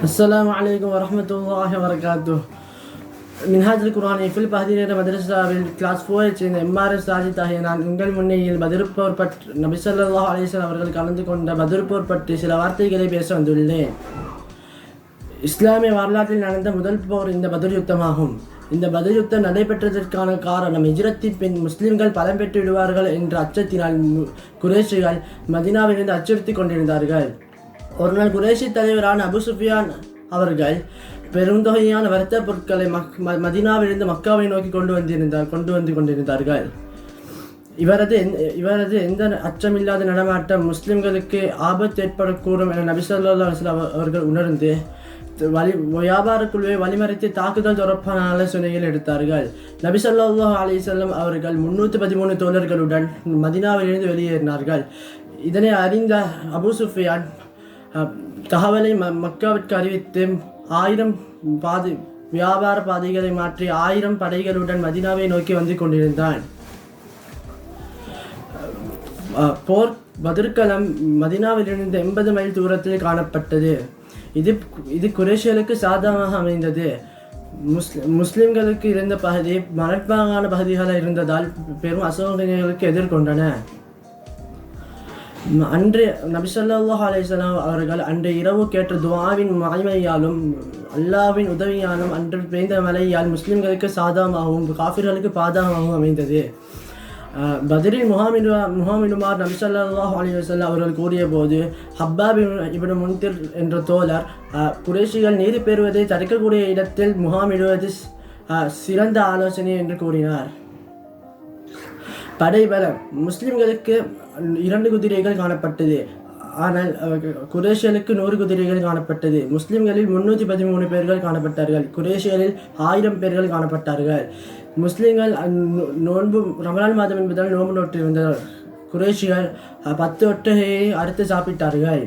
السلام عليكم ورحمة الله وبركاته. منهاج القرآن في البهدينة مدرسة class 4 சேர்ந்த MRS Sajid ஆகிய நான் உங்கள் முன்னிலையில் பத்ர் போர் பற்றி நபி ஸல்லல்லாஹு அலைஹி வஸல்லம் அவர்கள் கலந்து கொண்ட பத்ர் போர் பற்றி சில வார்த்தைகளை பேச வந்துள்ளேன். இஸ்லாமிய வரலாற்றில் நடந்த முதல் போர் இந்த பத்ர் யுத்தமாகும். இந்த பத்ர் யுத்தம் நடைபெற்றதற்கான காரணம் ஹிஜ்ரத்தின் பின் முஸ்லிம்கள் பலம் பெற்று விடுவார்கள் என்ற அச்சத்தினால் குறைஷிகள் மதீனாவிலிருந்து அச்சுறுத்தி கொண்டிருந்தார்கள். ஒரு நாள் குறைஷி தலைவரான அபு சுஃபியான் அவர்கள் பெருந்தொகையான வர்த்தக பொருட்களை மதீனாவிலிருந்து மக்காவை நோக்கி கொண்டு வந்து கொண்டிருந்தார்கள். இவரது எந்த அச்சமில்லாத நடமாட்டம் முஸ்லிம்களுக்கு ஆபத்து ஏற்படக்கூடும் என நபி ஸல்லல்லாஹு அலைஹி வஸல்லம் அவர்கள் உணர்ந்து வியாபார குழுவை வழிமறைத்து தாக்குதல் தொடர்பான ஆலோசனைகள் எடுத்தார்கள். நபி ஸல்லல்லாஹு அலைஹி வஸல்லம் அவர்கள் 313 தோழர்களுடன் மதீனாவிலிருந்து வெளியேறினார்கள். இதனை அறிந்த அபு சுஃபியான் தகவலை மக்காவிற்கு அறிவித்து 1000 வியாபார பாதைகளை மாற்றி 1000 படைகளுடன் மதீனாவை நோக்கி வந்து கொண்டிருந்தான். போர் பத்ர்களம் மதீனாவிலிருந்து 80 மைல் தூரத்தில் காணப்பட்டது. இது குறைஷிகளுக்கு சாதகமாக அமைந்தது. முஸ்லிம்களுக்கு இருந்த பகுதி மலைப்பாங்கான பகுதிகளாக இருந்ததால் பெரும் அசௌகரியங்களுக்கு எதிர்கொண்டன. அன்று நபி ஸல்லல்லாஹு அலைஹி வஸல்லம் அவர்கள் அன்று இரவு கேட்ட துஆவின் மகிமையாலும் அல்லாஹ்வின் உதவியாலும் அன்று பெய்த மழையால் முஸ்லிம்களுக்கு சாதகமாகவும் காஃபிர்களுக்கு பாதகமாகவும் அமைந்தது. பத்ரில் முகாமிடுமார் நபி ஸல்லல்லாஹு அலைஹி வஸல்லம் அவர்கள் கூறிய போது ஹப்பாப் இப்னு முன்திர் என்ற தோழர் குறைஷிகள் நீதி பெறுவதை தடுக்கக்கூடிய இடத்தில் முகாமிடுவது சிறந்த ஆலோசனை என்று கூறினார். படைபலம் முஸ்லிம்களுக்கு 2 குதிரைகள் காணப்பட்டது. ஆனால் குறைஷிகளுக்கு 100 குதிரைகள் காணப்பட்டது. முஸ்லிம்களில் 313 பேர்கள் காணப்பட்டார்கள். குறைஷிகளில் 1000 பேர்கள் காணப்பட்டார்கள். முஸ்லிம்கள் நோன்பு ரமலான் மாதம் என்பதால் நோன்பு நோட்டிருந்தனர். குறைஷிகள் 10 ஒட்டகையை அறுத்து சாப்பிட்டார்கள்.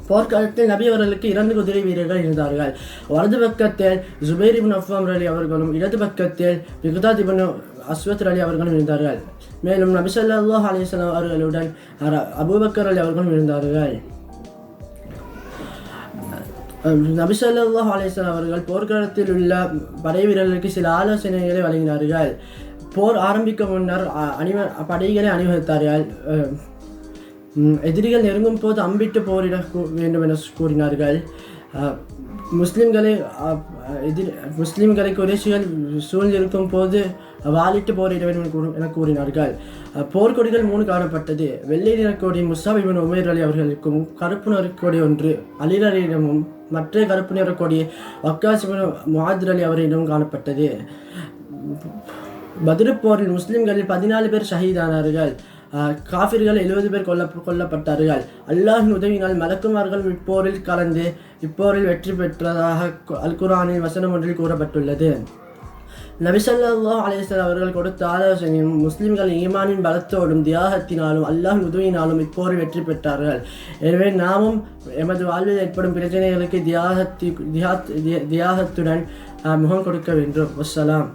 போர்க்காலத்தில் நபி அவர்களுக்கு 2 குதிரை வீரர்கள் இருந்தார்கள். வலது பக்கத்தில் ஜுபைர் இப்னு அவ்வாம் ரலி அவர்களும் இடது பக்கத்தில் மிக்தாத் இப்னு அஸ்வத் ரலி அவர்களும் இருந்தார்கள். மேலும் நபி ஸல்லல்லாஹு அலைஹி வஸல்லம் அவர்களுடன் அபூபக்கர் ரலி அவர்களும் இருந்தார்கள். நபி ஸல்லல்லாஹு அலைஹி வஸல்லம் அவர்கள் போர்க்களத்தில் உள்ள படை வீரர்களுக்கு சில ஆலோசனைகளை வழங்கினார்கள். போர் ஆரம்பிக்க முன்னர் படைகளை அணிவகுத்தார்கள். எதிரிகள் நெருங்கும் போது அம்பிட்டு போரிட வேண்டும் என கூறினார்கள். முஸ்லிம்களை குறைஷிகள் சூழ்ந்திருக்கும் போது வாலிட்டு போரிட வேண்டும் என கூறினார்கள். போர்க்கொடிகள் 3 காணப்பட்டது. வெள்ளை நிறக்கொடி முஸ்அப் இப்னு உமைர் அலி அவர்களுக்கும், கருப்பு நிறக்கொடி ஒன்று அலி அலியிடமும், மற்ற கருப்பு நிறக்கொடி வக்காஸ் இப்னு முஆத் அலி அவரிடம் காணப்பட்டது. பத்ர் போரில் முஸ்லிம்களில் 14 பேர் ஷஹீதானார்கள். காஃபிர்கள் 70 பேர் கொல்லப்பட்டார்கள். அல்லாஹ்வின் உதவியினால் மலக்குமார்கள் இப்போரில் கலந்து இப்போரில் வெற்றி பெற்றதாக அல் குர்ஆனில் வசனம் ஒன்றில் கூறப்பட்டுள்ளது. நபி ஸல்லல்லாஹு அலைஹி வஸல்லம் அவர்கள் கொடுத்த ஆலோசனையும் முஸ்லிம்கள் ஈமானின் பலத்தோடும் தியாகத்தினாலும் அல்லாஹ்வின் உதவியினாலும் இப்போரில் வெற்றி பெற்றார்கள். எனவே நாமும் எமது வாழ்வில் ஏற்படும் பிரச்சனைகளுக்கு தியாகத்துடன் முகம் கொடுக்க வேண்டும். வஸ்ஸலாம்.